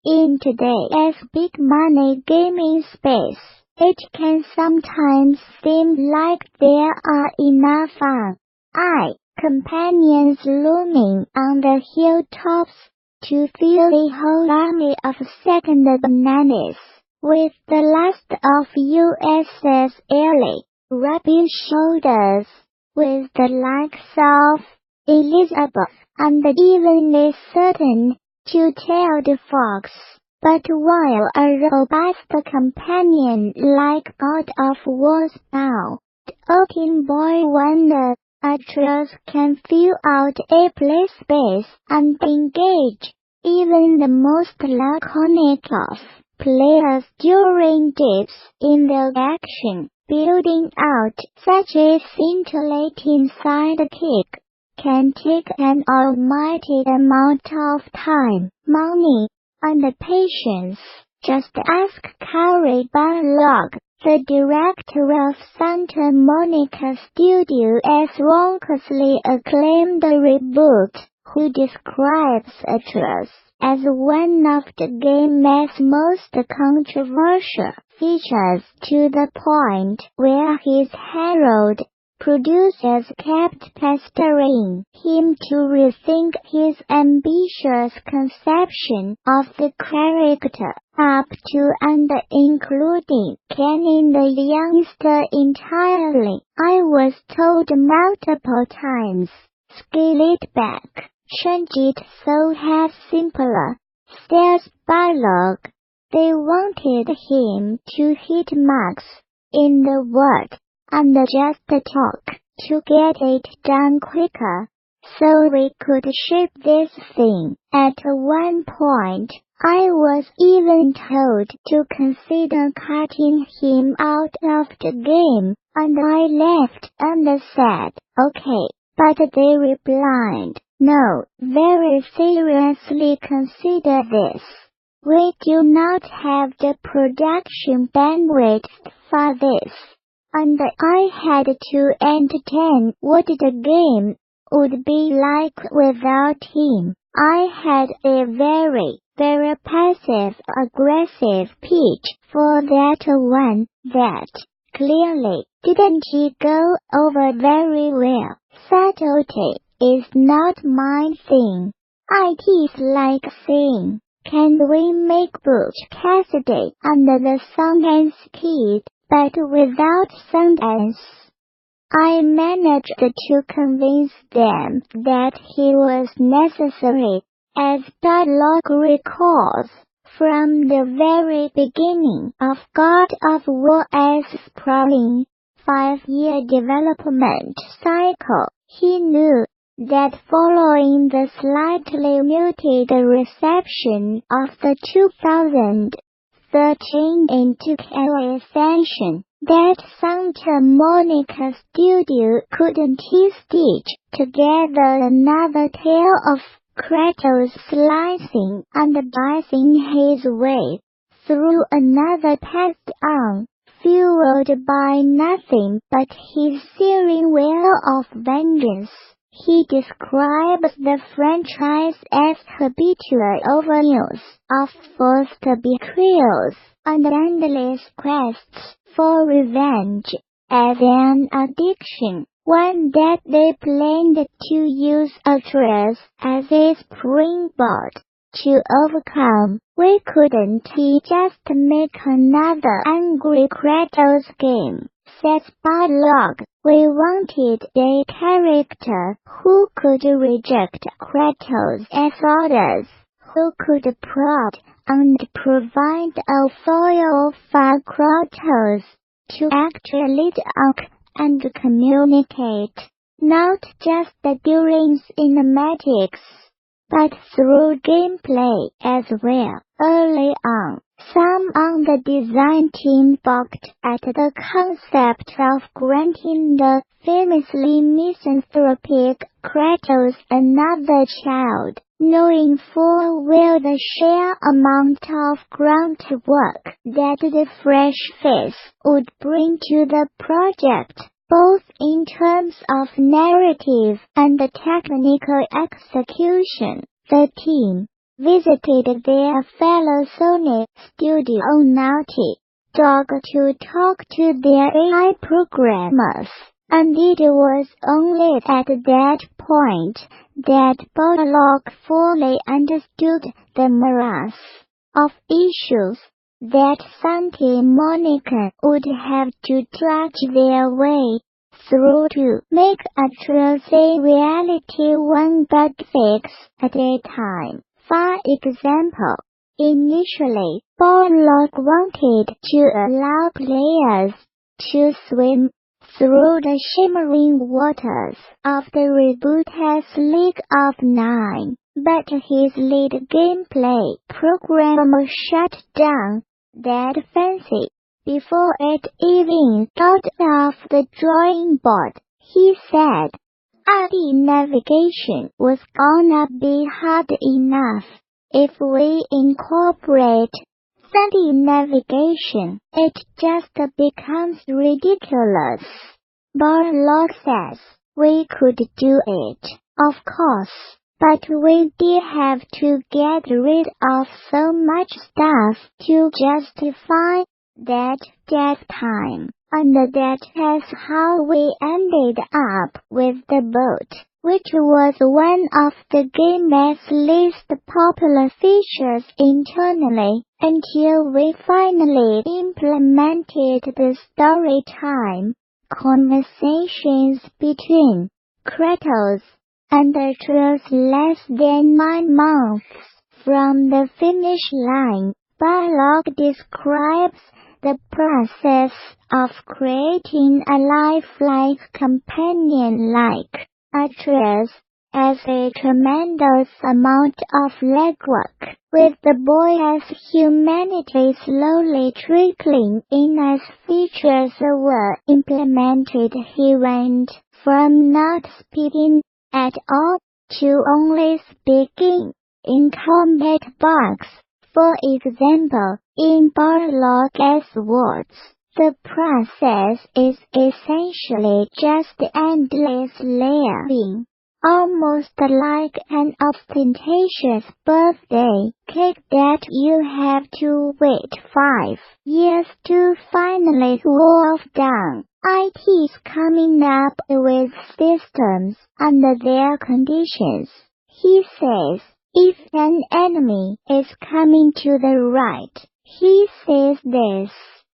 In today's big money gaming space, it can sometimes seem like there are enough companions looming on the hilltops to fill a whole army of second bananas. With the last of USS Early rubbing shoulders with the likes of Elizabeth and even a certain two-tailed fox. But while a robust companion like God of War's bow, a teen boy wonder, Atreus can fill out a play space and engage even the most laconic of players during dips in the action. Building out such a scintillating sidekick can take an almighty amount of time, money, and patience. Just ask Carrie Barlog, the director of Santa Monica Studios' raucously acclaimed reboot, who describes Atreus as one of the game's most controversial features, to the point where his herald producers kept pestering him to rethink his ambitious conception of the character, up to and including canning the youngster entirely. I was told multiple times, scale it back, change it so have simpler, says Barlog. They wanted him to hit marks in the word and just talk to get it done quicker, so we could ship this thing. At one point, I was even told to consider cutting him out of the game, and I laughed and said, okay, but they replied, no, very seriously consider this. We do not have the production bandwidth for this. And I had to entertain what the game would be like without him. I had a very, very passive-aggressive pitch for that one that clearly didn't go over very well. Subtlety is not my thing. It's like saying, can we make Butch Cassidy and the Sundance Kid, but without Sundance? I managed to convince them that he was necessary, as Barlog recalls, from the very beginning of God of War's sprawling 5-year development cycle. He knew that following the slightly muted reception of the 2013 Into Ascension, that Santa Monica Studio couldn't stitch together another tale of Kratos slicing and dicing his way through another path on, fueled by nothing but his searing will of vengeance. He describes the franchise as habitual overuse of forced betrayals and endless quests for revenge, as an addiction, one that they planned to use Atreus as a springboard to overcome. We couldn't just make another angry Kratos game, says Barlog. We wanted a character who could reject Kratos' orders, who could prod and provide a foil for Kratos to actually talk and communicate, not just during cinematics, but through gameplay as well. Early on, some on the design team balked at the concept of granting the famously misanthropic Kratos another child, knowing full well the sheer amount of groundwork that the fresh face would bring to the project, both in terms of narrative and technical execution. The team, visited their fellow Sony studio Naughty Dog to talk to their AI programmers, and it was only at that point that Barlog fully understood the morass of issues that Santa Monica would have to trudge their way through to make Atreus a reality, one bug fix at a time. For example, initially, Barlog wanted to allow players to swim through the shimmering waters of the reboot as League of Nine, but his lead gameplay programmer shut down that fancy before it even got off the drawing board. He said, "RD navigation was gonna be hard enough. If we incorporate 3D navigation, it just becomes ridiculous." Barlog says, "We could do it, of course, but we did have to get rid of so much stuff to justify that dead time, and that's how we ended up with the boat, which was one of the game's least popular features internally, until we finally implemented the storytime conversations between Kratos and Atreus less than 9 months from the finish line." Barlog describes the process of creating a lifelike companion like Atreus as a tremendous amount of legwork, with the boy as humanity slowly trickling in as features were implemented. He went from not speaking at all to only speaking in combat bugs. For example, in Barlog's words, the process is essentially just endless layering, almost like an ostentatious birthday cake that you have to wait 5 years to finally wolf down. IT's coming up with systems under their conditions. He says, if an enemy is coming to the right, he says this.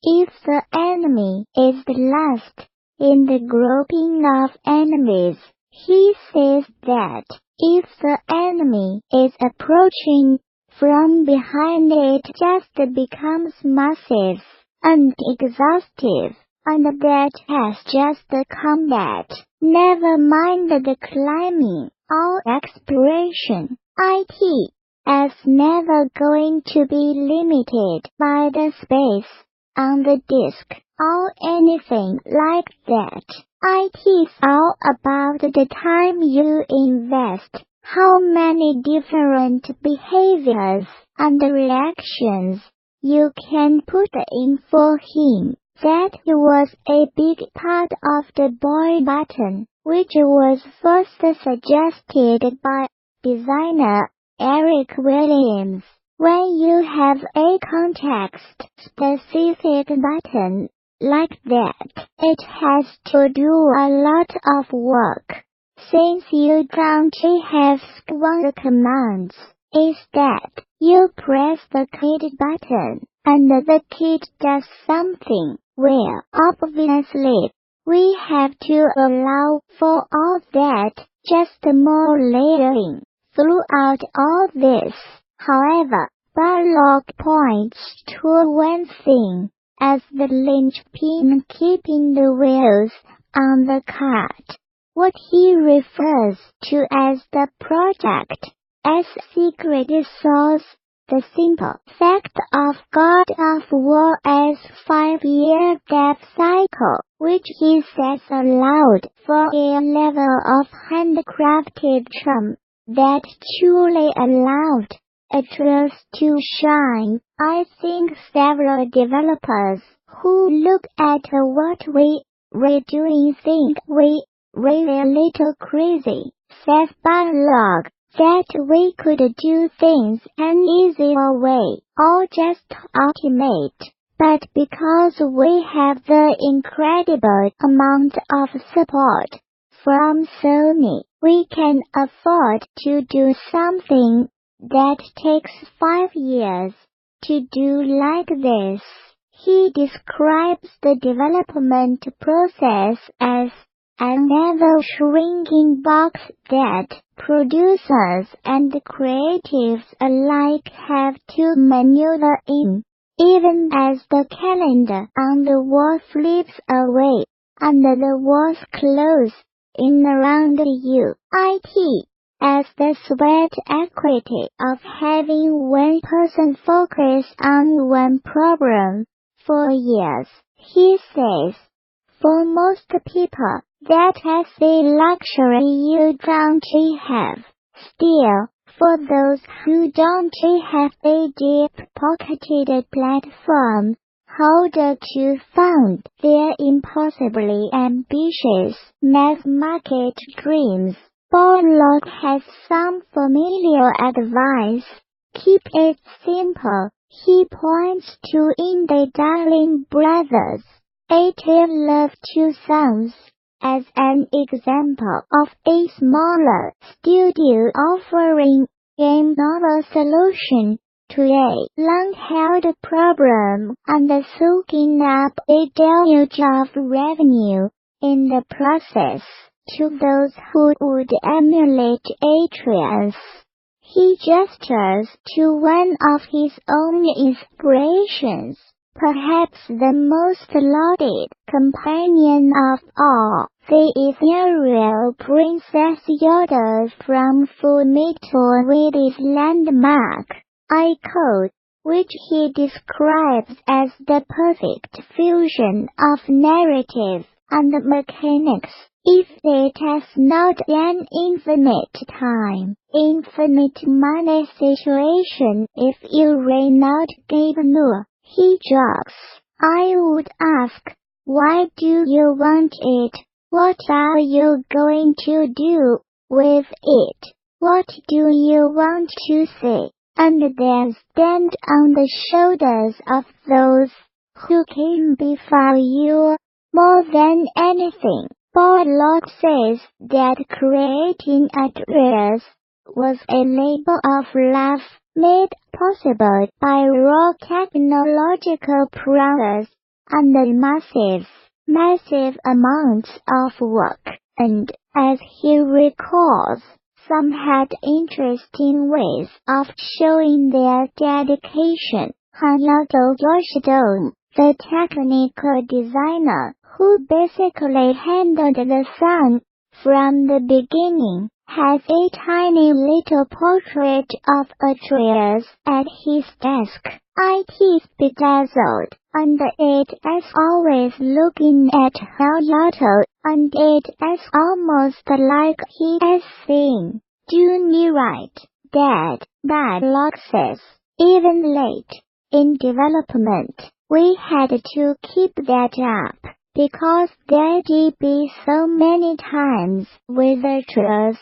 If the enemy is the last in the grouping of enemies, he says that. If the enemy is approaching from behind, it just becomes massive and exhaustive, and that has just the combat. Never mind the climbing or exploration. IT is never going to be limited by the space on the disk or anything like that. IT's all about the time you invest, how many different behaviors and reactions you can put in for him. That was a big part of the boy button, which was first suggested by designer Eric Williams. When you have a context-specific button like that, it has to do a lot of work, since you don't have one commands. Instead, you press the kid button, and the kid does something. Well, obviously, we have to allow for all that, just more layering throughout all this. However, Barlog points to one thing as the linchpin keeping the wheels on the cart. What he refers to as the project as secret source, the simple fact of God of War as 5-year dev cycle, which he says allowed for a level of handcrafted charm that truly allowed Atreus to shine. I think several developers who look at what we're doing think we're a little crazy, says Barlog. that we could do things an easier way or just automate. But because we have the incredible amount of support from Sony, we can afford to do something that takes 5 years to do like this. He describes the development process as an ever-shrinking box that producers and creatives alike have to maneuver in. Even as the calendar on the wall flips away and the walls close in around you, it as the sweat equity of having one person focus on one problem for years. He says, for most people, that is the luxury you don't have. Still, for those who don't have a deep-pocketed platform holder to fund their impossibly ambitious mass-market dreams, Barlog has some familiar advice. Keep it simple. He points to in the Darling Brothers, A Tale of Two Sons, as an example of a smaller studio offering a novel solution to a long-held problem and soaking up a deluge of revenue in the process. To those who would emulate Atreus, he gestures to one of his own inspirations, perhaps the most lauded companion of all, the ethereal Princess Yoda from Fullmetal with his landmark, I quote, which he describes as the perfect fusion of narrative and mechanics. If it has not an infinite time, infinite money situation if you ran out Gabenur, he jokes. I would ask, why do you want it? What are you going to do with it? What do you want to say? And then stand on the shoulders of those who came before you. More than anything, Barlog says that creating Atreus was a labor of love made possible by raw technological prowess and massive amounts of work, and, as he recalls, some had interesting ways of showing their dedication. Hanado Yoshidome, the technical designer, who basically handled the sun from the beginning, has a tiny little portrait of Atreus at his desk. It is bedazzled, and it is always looking at Hayato, and it is almost like he is saying, "Do me right, Dad." Barlog says, even late in development, we had to keep that up, because there'd be so many times where Atreus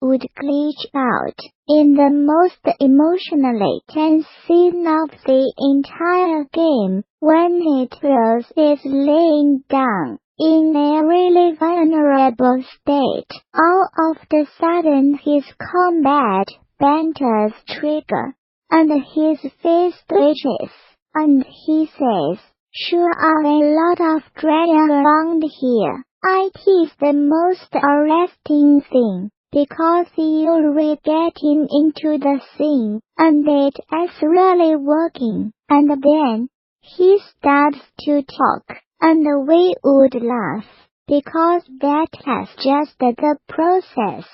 would glitch out in the most emotionally tense scene of the entire game, when Atreus is laying down in a really vulnerable state. All of a sudden his combat banter's trigger, and his face twitches, and he says, "Sure are a lot of drama around here." It is the most arresting thing, because you're getting into the scene, and it is really working, and then he starts to talk, and we would laugh, because that is just the process.